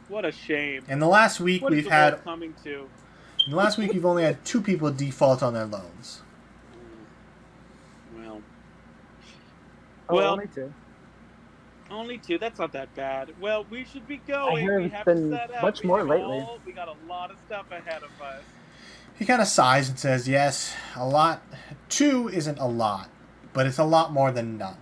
What a shame. In the last week, What is we've the had... world coming to? In the last week, you've only had 2 people default on their loans. Well. Oh, Well, only 2. only 2. That's not that bad. Well, we should be I going. hear We it's have to been set up. much more lately. We got a lot of stuff ahead of us. He kind of sighs and says, yes, a lot. 2 isn't a lot, but it's a lot more than none.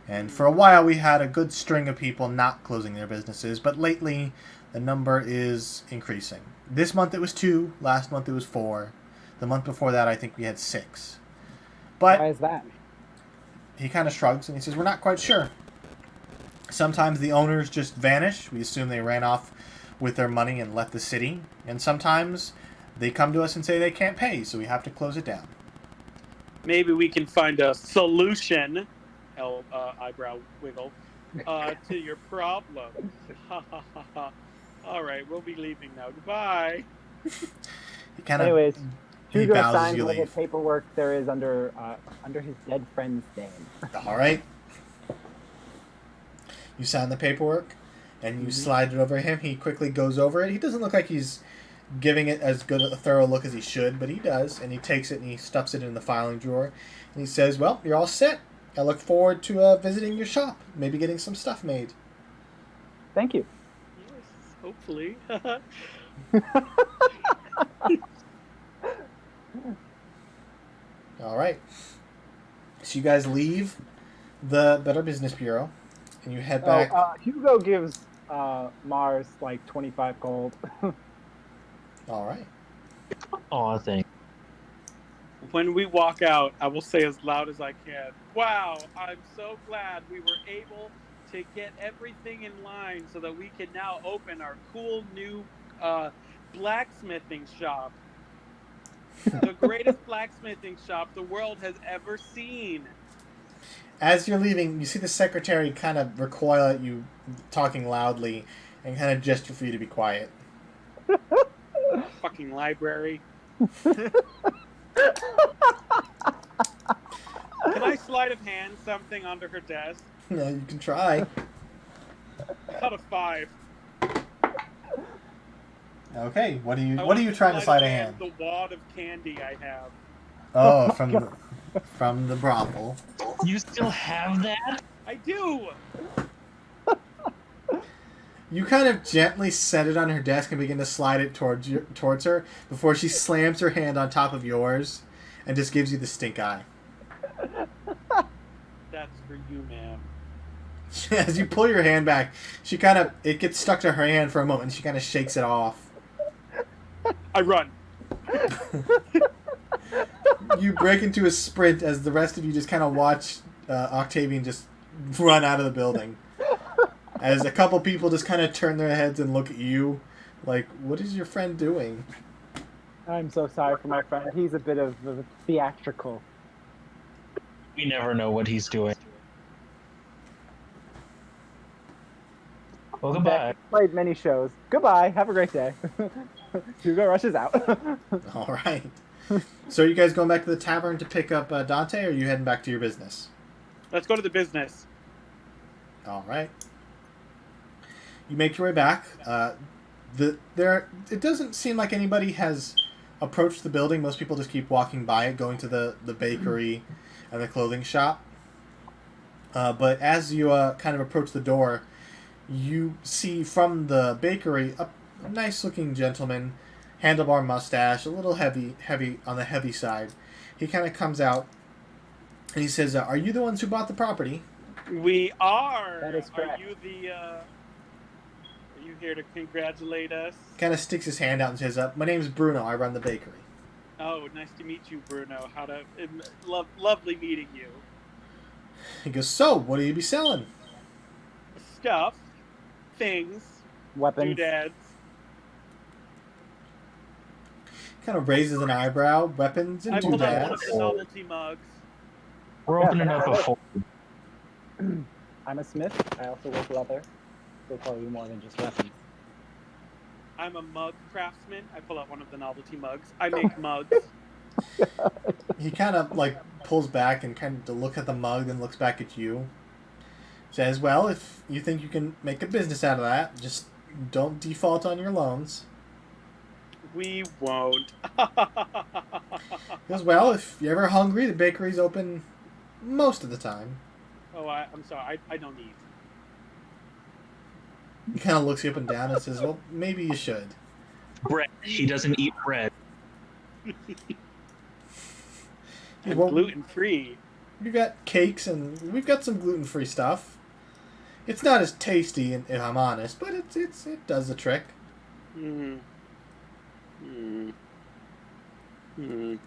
And for a while, we had a good string of people not closing their businesses, but lately, the number is increasing. This month it was 2. Last month it was 4. The month before that, I think we had 6. But Why is that? he kind of shrugs and he says, we're not quite sure. Sometimes the owners just vanish. We assume they ran off with their money and left the city. And sometimes they come to us and say they can't pay, so we have to close it down. Maybe we can find a solution, eyebrow wiggle, to your problem. All right, we'll be leaving now. Goodbye. He kind of... Anyways, he Hugo bows as signs you all the leave. paperwork there is under his dead friend's name. All right. You sign the paperwork, and you slide it over to him. He quickly goes over it. He doesn't look like he's giving it as good a thorough look as he should, but he does. And he takes it and he stuffs it in the filing drawer. And he says, well, you're all set. I look forward to visiting your shop, maybe getting some stuff made. Thank you. Yes, hopefully. All right. So you guys leave the Better Business Bureau, and you head back. Hugo gives Mars like 25 gold. All right. Oh, thank. When we walk out, I will say as loud as I can, wow, I'm so glad we were able to get everything in line so that we can now open our cool new blacksmithing shop. The greatest blacksmithing shop the world has ever seen. As you're leaving, you see the secretary kind of recoil at you talking loudly and kind of gesture for you to be quiet. Fucking library. Can I sleight of hand something under her desk? Yeah, you can try. Out of 5. Okay, what are you I trying to want sleight of hand? The wad of candy I have. Oh, from the brothel. You still have that? I do. You kind of gently set it on her desk and begin to slide it towards her before she slams her hand on top of yours and just gives you the stink eye. That's for you, ma'am. As you pull your hand back, it gets stuck to her hand for a moment and she kind of shakes it off. I run. You break into a sprint as the rest of you just kind of watch Octavian just run out of the building. As a couple people just kind of turn their heads and look at you like, what is your friend doing? I'm so sorry for my friend. He's a bit of theatrical. We never know what he's doing. Well, goodbye. Played many shows. Goodbye. Have a great day. Hugo rushes out. All right. So are you guys going back to the tavern to pick up Dante, or are you heading back to your business? Let's go to the business. All right. You make your way back. It doesn't seem like anybody has approached the building. Most people just keep walking by it, going to the bakery and the clothing shop. But as you kind of approach the door, you see from the bakery a nice-looking gentleman, handlebar mustache, a little heavy on the heavy side. He kind of comes out and he says, "Are you the ones who bought the property?" We are. That is correct. Are you Are you here to congratulate us? Kind of sticks his hand out and says, "My name's Bruno. I run the bakery." Oh, nice to meet you, Bruno. Lovely meeting you. He goes, "So, what do you be selling?" Stuff, things, Weapons. doodads. Kind of raises an eyebrow. Weapons and I pulled out one of doodads. the novelty mugs. We're opening up a full. I'm a smith. I also work leather. They call you more than just weapons. I'm a mug craftsman. I pull out one of the novelty mugs. I make mugs. He kind of pulls back and kind of to look at the mug and looks back at you. Says, "Well, if you think you can make a business out of that, just don't default on your loans. We won't. He goes, well, if you're ever hungry, the bakery's open most of the time. Oh, I'm sorry. I don't eat. He kind of looks you up and down and says, well, maybe you should. Bread. He doesn't eat bread. I'm Well, gluten free. we've got cakes and we've got some gluten-free stuff. It's not as tasty, if I'm honest, but it does the trick. Mm. Mm. Mm.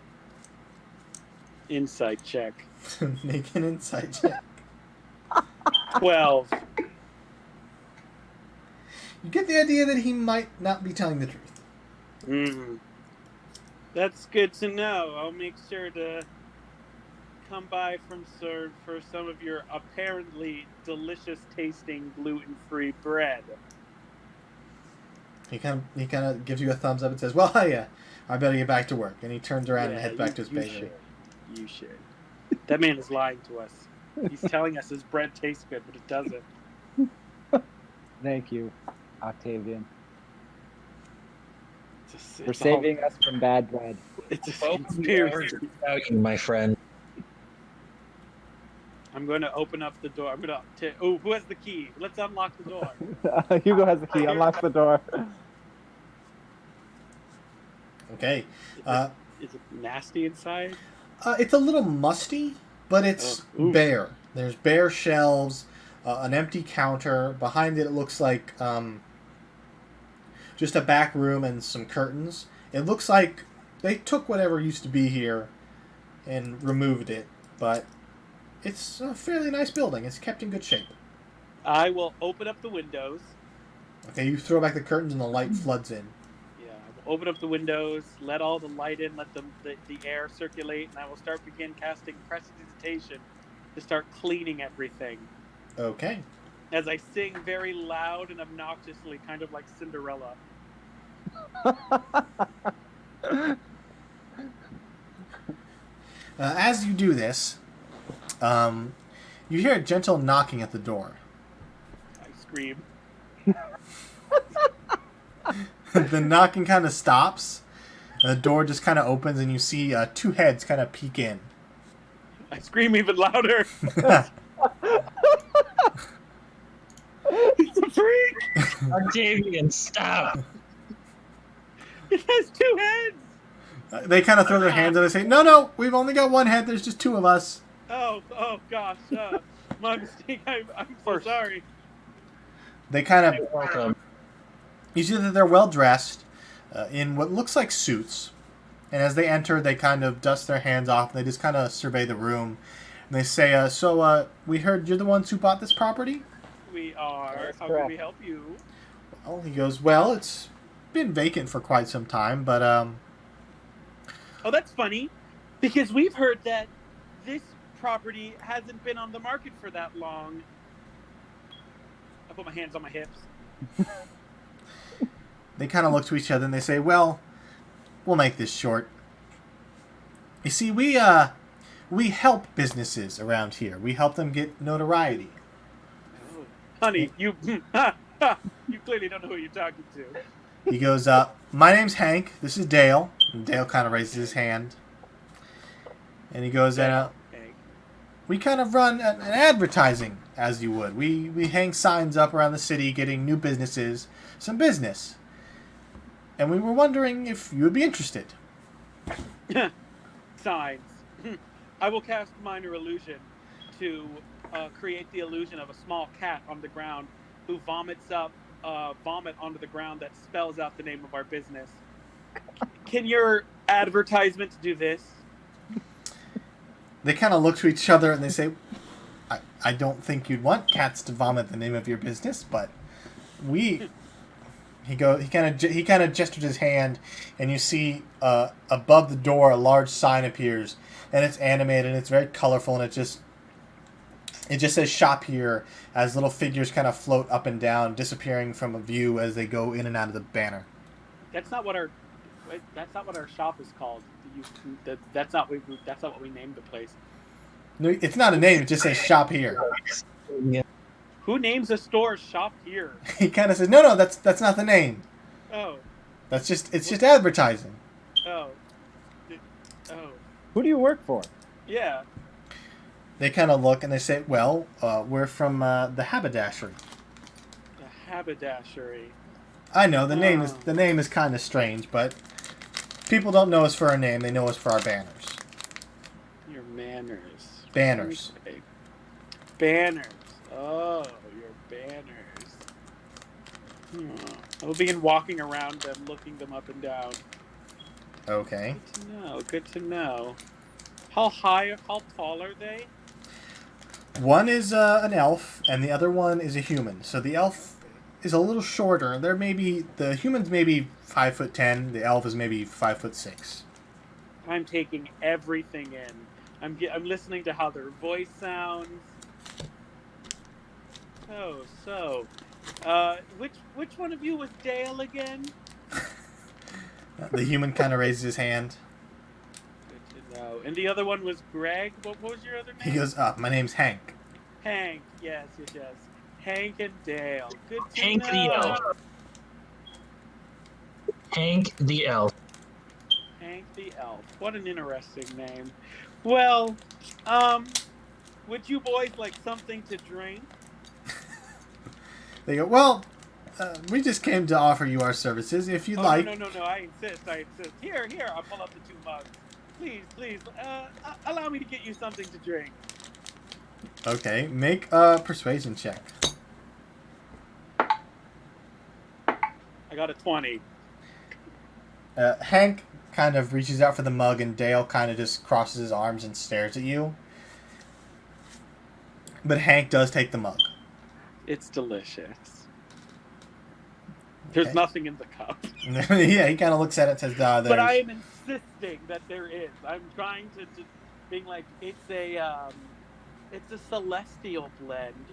Insight check. Make an insight check. 12. You get the idea that he might not be telling the truth. Mm. That's good to know. I'll make sure to come by for some of your apparently delicious tasting gluten-free bread. He kind of gives you a thumbs up and says, well, yeah, I better get back to work. And he turns around and heads back to his bakery. You should. That man is lying to us. He's telling us his bread tastes good, but it doesn't. Thank you, Octavian, It's for saving us from bad bread. It's a Well, conspiracy. About you, my friend. I'm going to open up the door. I'm going to... Oh, who has the key? Let's unlock the door. Hugo has the key. Unlocks the door. Okay. Is it nasty inside? It's a little musty, but it's Oh, ooh. bare. There's bare shelves, an empty counter. Behind it, it looks like just a back room and some curtains. It looks like they took whatever used to be here and removed it, but it's a fairly nice building. It's kept in good shape. I will open up the windows. Okay, you throw back the curtains and the light floods in. Yeah, I will open up the windows, let all the light in, let the air circulate, and I will begin casting prestidigitation to start cleaning everything. Okay. As I sing very loud and obnoxiously, kind of like Cinderella. As you do this, you hear a gentle knocking at the door. I scream. The knocking kind of stops. The door just kind of opens, and you see two heads kind of peek in. I scream even louder. It's a freak! Octavian, stop! It has two heads! They kind of throw their hands up and say, no, we've only got one head. There's just two of us. Oh gosh. My mistake. I'm so sorry. They kind of... You're welcome. You see that they're well dressed in what looks like suits. And as they enter, they kind of dust their hands off. And they just kind of survey the room. And they say, so we heard you're the ones who bought this property? We are. That's How correct. can we help you? Well, he goes, well, it's been vacant for quite some time, but... Oh, that's funny. Because we've heard that this property hasn't been on the market for that long. I put my hands on my hips. They kind of look to each other and they say, well, we'll make this short. You see, we help businesses around here. We help them get notoriety. Oh, honey, you you clearly don't know who you're talking to. He goes, my name's Hank. This is Dale. And Dale kind of raises his hand. And he goes, Hey. we kind of run an advertising, as you would. We hang signs up around the city getting new businesses some business. And we were wondering if you would be interested. Signs. I will cast minor illusion to create the illusion of a small cat on the ground who vomits up vomit onto the ground that spells out the name of our business. Can your advertisement do this? They kind of look to each other and they say, I don't think you'd want cats to vomit the name of your business, but we... He kind of gestures his hand, and you see above the door a large sign appears, and it's animated, and it's very colorful, and it just says "Shop Here" as little figures kind of float up and down, disappearing from a view as they go in and out of the banner. That's not what our shop is called. That's not what we named the place. No, it's not a name; it just says "Shop Here." Yeah. Who names a store Shop Here? He kind of says, no, that's not the name. Oh, It's just advertising. oh, oh, Who do you work for? yeah. They kind of look and they say, well, we're from the haberdashery. The haberdashery. I know the name is kind of strange, but people don't know us for our name; they know us for our banners. Your manners. Banners. Okay. Banners. Oh, your banners. I'll begin walking around them, looking them up and down. Okay. Good to know. Good to know. How tall are they? One is an elf, and the other one is a human. So the elf is a little shorter. The human's maybe 5'10". The elf is maybe 5'6". I'm taking everything in. I'm listening to how their voice sounds. Oh, so, which one of you was Dale again? The human kind of raises his hand. Good to know. And the other one was Greg. What was your other name? He goes, my name's Hank. Hank. Yes. Hank and Dale. Good to Hank know. the elf. Hank the elf. Hank the elf. What an interesting name. Well, would you boys like something to drink? They go, well, we just came to offer you our services. If you'd like. No. I insist. Here. I'll pull up the 2 mugs. Please. Allow me to get you something to drink. Okay, make a persuasion check. I got a 20. Hank kind of reaches out for the mug, and Dale kind of just crosses his arms and stares at you. But Hank does take the mug. It's delicious. There's Okay. nothing in the cup. Yeah, he kind of looks at it and says, there's... But I am insisting that there is. I'm trying to being like, it's a celestial blend.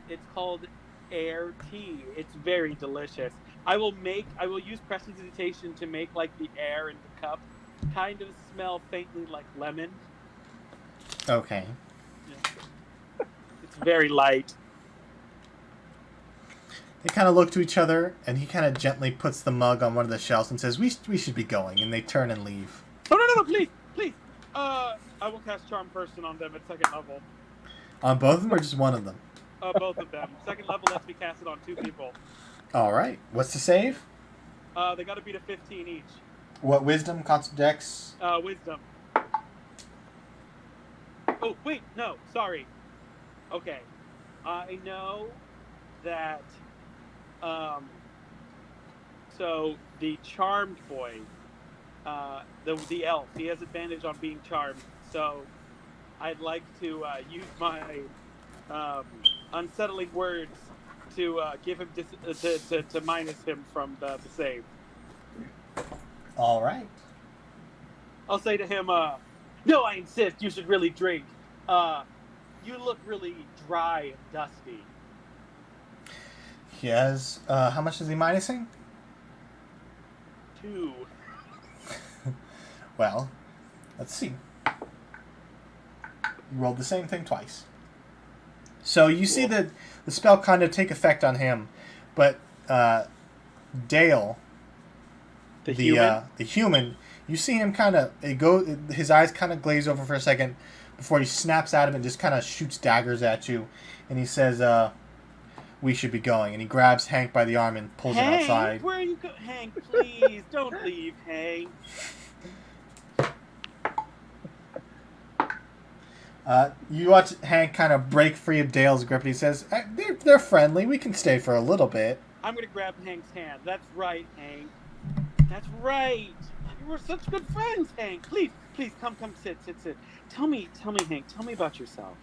It's called air tea. It's very delicious. I will use prestidigitation to make like the air in the cup kind of smell faintly like lemon. Okay. Yeah. It's very light. They kind of look to each other, and he kind of gently puts the mug on one of the shelves and says, we should be going, and they turn and leave. Oh, no, please. I will cast Charm Person on them at 2nd level. On both of them, or just one of them? Both of them. 2nd level lets me cast it on 2 people. All right. What's the save? They got to beat a 15 each. What, wisdom, dex? Wisdom. Oh, wait, no, sorry. Okay. I know that, so the charmed boy, the elf, he has advantage on being charmed, so I'd like to use my unsettling words to give him to minus him from the save. All right. I'll say to him, no, I insist, you should really drink. You look really dry and dusty. He has, how much is he minusing? 2. Well, let's see. You rolled the same thing twice. So you see that the spell kind of take effect on him, but Dale, the human, you see him kind of his eyes kind of glaze over for a second before he snaps at him and just kind of shoots daggers at you, and he says, "We should be going." And he grabs Hank by the arm and pulls him outside. Where are you going? Hank, please don't leave, Hank. You watch Hank kind of break free of Dale's grip, and he says, they're friendly. We can stay for a little bit. I'm going to grab Hank's hand. That's right, Hank. That's right. We're such good friends, Hank. Please, come, sit. Tell me, Hank, tell me about yourself.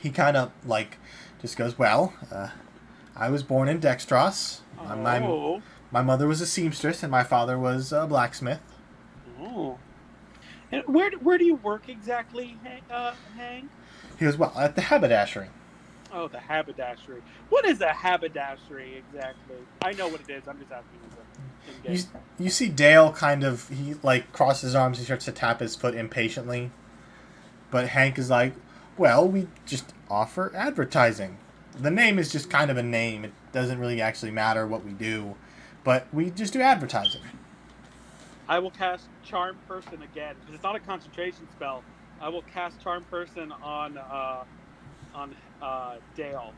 He kind of, just goes, well, I was born in Dextros. Oh. My mother was a seamstress, and my father was a blacksmith. Oh. And where do you work exactly, Hank? He goes, well, at the haberdashery. Oh, the haberdashery. What is a haberdashery exactly? I know what it is. I'm just asking you. You see Dale he crosses his arms and starts to tap his foot impatiently. But Hank is like, Well, we just offer advertising. The name is just kind of a name. It doesn't really actually matter what we do, but we just do advertising. I will cast Charm Person again because it's not a concentration spell. I will cast Charm Person on Dale.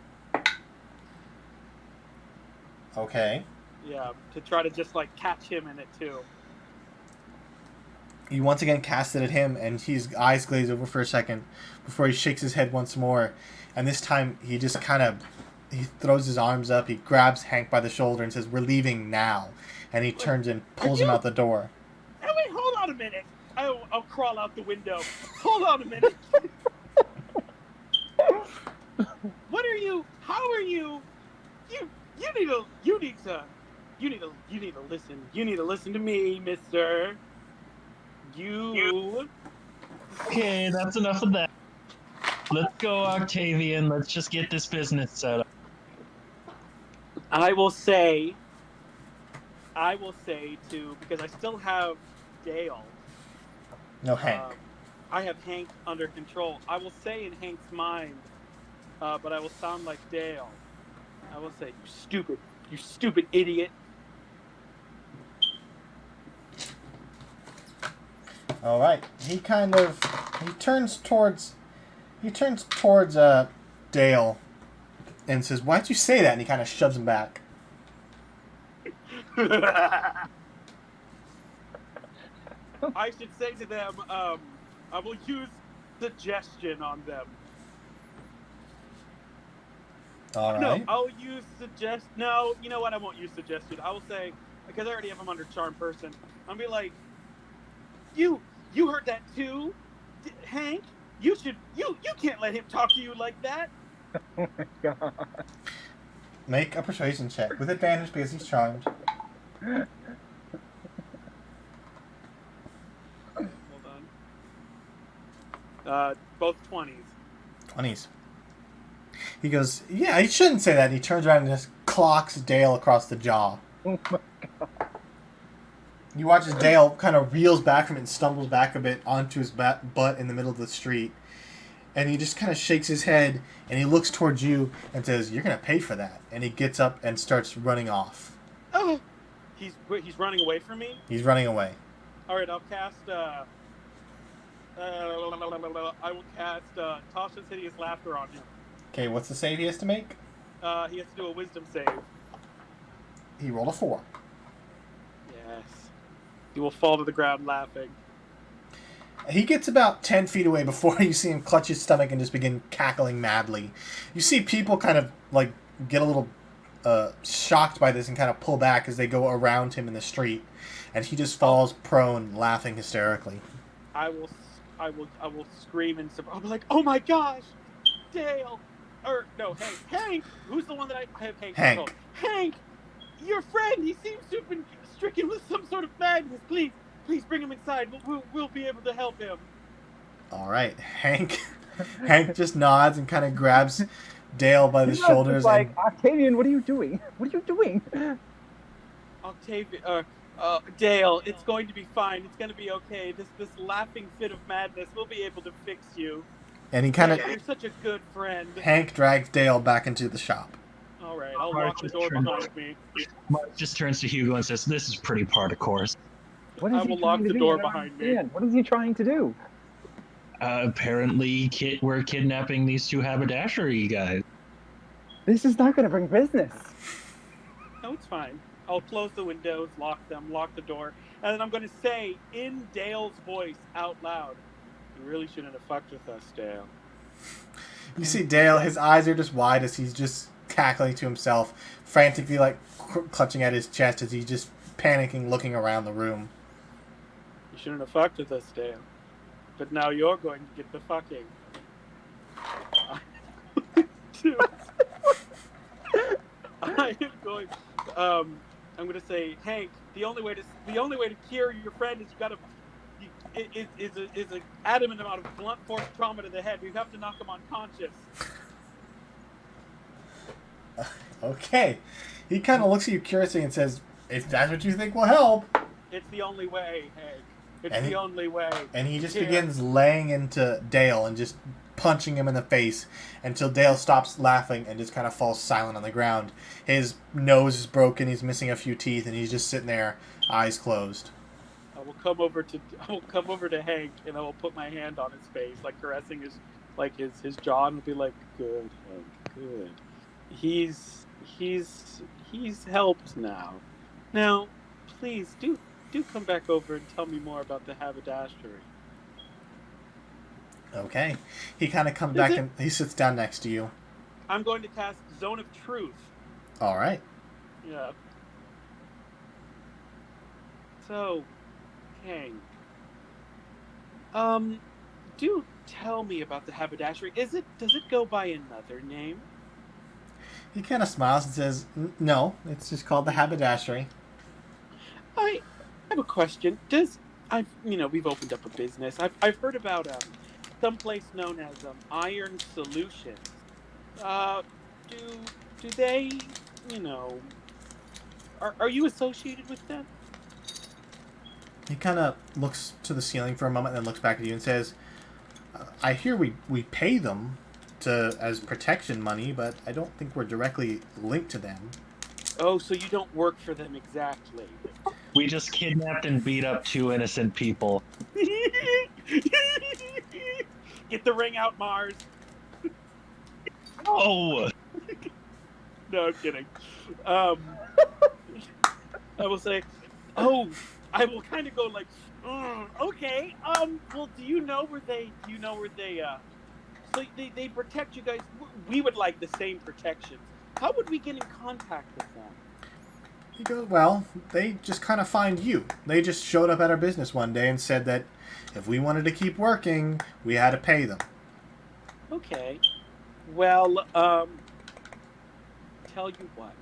Okay. Yeah, to try to just like catch him in it too. You once again cast it at him, and his eyes glaze over for a second before he shakes his head once more. And this time, he just he throws his arms up, he grabs Hank by the shoulder and says, "We're leaving now." And he turns and pulls him out the door. Hey, wait, hold on a minute. I'll crawl out the window. Hold on a minute. What are you? How are you? You need to listen. You need to listen to me, mister. You. Okay, that's enough of that. Let's go, Octavian. Let's just get this business set up. I will say to, because I still have Dale. No, Hank. I have Hank under control. I will say in Hank's mind, but I will sound like Dale. I will say, you stupid idiot. All right. He turns towards Dale and says, "Why'd you say that?" And he kind of shoves him back. I should say to them, I will use suggestion on them. All right. No, I'll use No, you know what? I won't use suggestion. I will say, because I already have him under Charm Person, I'll be like, you heard that too, Hank? You can't let him talk to you like that. Oh my god. Make a persuasion check with advantage because he's charmed. Hold on. Both 20s. 20s. He goes, "Yeah, he shouldn't say that." And he turns around and just clocks Dale across the jaw. Oh my god. You watch as Dale kind of reels back from it and stumbles back a bit onto his butt in the middle of the street. And he just kind of shakes his head and he looks towards you and says, "You're going to pay for that." And he gets up and starts running off. Oh, he's running away from me? He's running away. All right, I'll cast. I will cast Tasha's Hideous Laughter on him. Okay, what's the save he has to make? He has to do a Wisdom save. He rolled a 4. Yes. He will fall to the ground laughing. He gets about 10 feet away before you see him clutch his stomach and just begin cackling madly. You see people kind of like get a little shocked by this and kind of pull back as they go around him in the street, and he just falls prone, laughing hysterically. I will scream and I'll be like, "Oh my gosh, Dale!" Or no, Hank. Who's the one that I have? Hank. Hank, your friend. He seems to have been stricken with some sort of madness. Please bring him inside. We'll be able to help him. All right, Hank just nods and kind of grabs Dale by the shoulders. Like, Octavian, what are you doing? What are you doing? Octavian, Dale, it's going to be fine. It's going to be okay. This laughing fit of madness, we'll be able to fix you. And he kind of... You're such a good friend. Hank drags Dale back into the shop. All right, I'll lock the door behind me. Mark just turns to Hugo and says, "This is pretty par to course." I will lock the door behind me. What is he trying to do? Apparently, we're kidnapping these two haberdashery guys. This is not going to bring business. No, it's fine. I'll close the windows, lock the door, and then I'm going to say in Dale's voice out loud, "You really shouldn't have fucked with us, Dale." You see Dale, his eyes are just wide as he's just cackling to himself, frantically like clutching at his chest as he's just panicking, looking around the room. You shouldn't have fucked with us, Dale. But now you're going to get the fucking. I am going. I'm going to say, Hank. The only way to cure your friend is you got to. Is an adamant amount of blunt force trauma to the head. You have to knock him unconscious. Okay. He kind of looks at you curiously and says, "If that's what you think will help." It's the only way, Hank. It's the only way. And he just begins laying into Dale and just punching him in the face until Dale stops laughing and just kind of falls silent on the ground. His nose is broken, he's missing a few teeth, and he's just sitting there, eyes closed. I will come over to Hank, and I will put my hand on his face, like caressing his jaw, and will be like, "Good, Hank, good. He's helped now. Now, please do come back over and tell me more about the haberdashery." Okay. He kind of comes back and he sits down next to you. I'm going to cast Zone of Truth. All right. Yeah. So, Hank, do tell me about the haberdashery. Does it go by another name? He kind of smiles and says, "No, it's just called the haberdashery." I have a question. We've opened up a business. I've heard about some place known as Iron Solutions. Do they, are you associated with them? He kind of looks to the ceiling for a moment, then looks back at you and says, "I hear we pay them as protection money, but I don't think we're directly linked to them." Oh, so you don't work for them exactly. We just kidnapped and beat up 2 innocent people. Get the ring out, Mars. Oh! No, I'm kidding. I will say, I will kind of go like, okay. Well, do you know where they? So they protect you guys. We would like the same protections. How would we get in contact with them? He goes, "Well, they just kind of find you. They just showed up at our business one day and said that if we wanted to keep working, we had to pay them." Okay. Well, tell you what.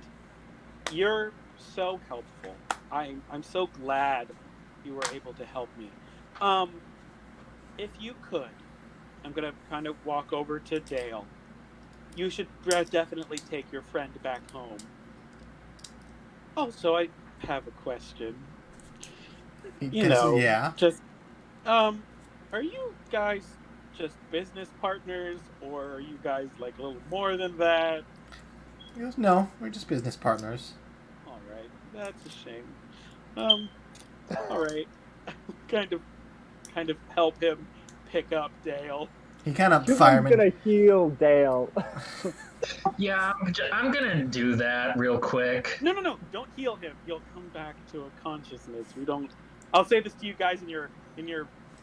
You're so helpful. I'm so glad you were able to help me. If you could, I'm gonna kind of walk over to Dale. You should definitely take your friend back home. Also, I have a question. Yeah. Just, are you guys just business partners, or are you guys like a little more than that? He goes, "No, we're just business partners." All right, that's a shame. All right, kind of help him pick up Dale. He kind of Cuban's fireman. gonna heal Dale. Yeah, I'm gonna do that real quick. No, don't heal him. He'll come back to a consciousness. We don't. I'll say this to you guys in your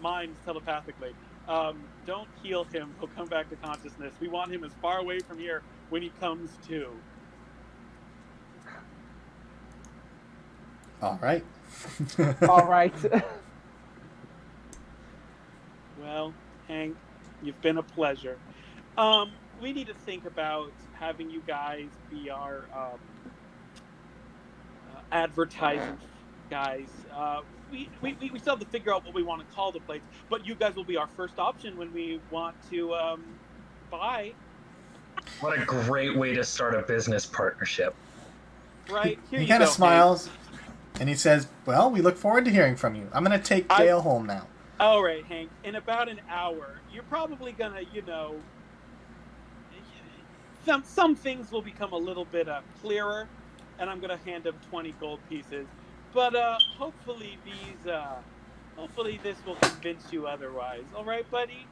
minds telepathically. Don't heal him. He'll come back to consciousness. We want him as far away from here when he comes to. All right. All right. Well, Hank, you've been a pleasure. We need to think about having you guys be our advertising guys. We still have to figure out what we want to call the place, but you guys will be our first option when we want to buy. What a great way to start a business partnership. Right? Here He you kind go, of smiles, and he says, "Well, we look forward to hearing from you. I'm going to take Dale home now." All right, Hank. In about an hour, you're probably gonna, some things will become a little bit clearer, and I'm gonna hand him 20 gold pieces. But hopefully this will convince you otherwise. All right, buddy?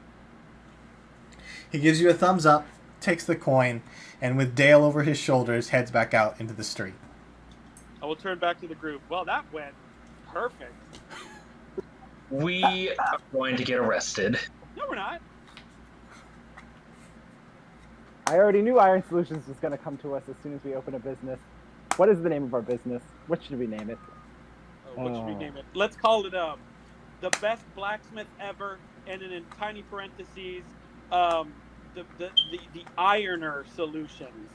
He gives you a thumbs up, takes the coin, and with Dale over his shoulders, heads back out into the street. I will turn back to the group. Well, that went perfect. We are going to get arrested. No, we're not. I already knew Iron Solutions was gonna come to us as soon as we open a business. What is the name of our business? What should we name it? Oh, what should we name it? Let's call it the best blacksmith ever, and in tiny parentheses, the Ironer Solutions.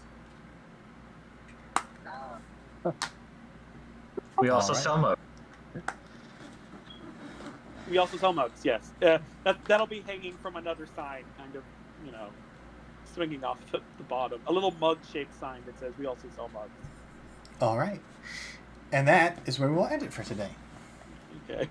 We also All right. sell mugs. We also sell mugs, yes. That'll be hanging from another sign, kind of, swinging off the bottom. A little mug-shaped sign that says we also sell mugs. All right. And that is where we'll end it for today. Okay.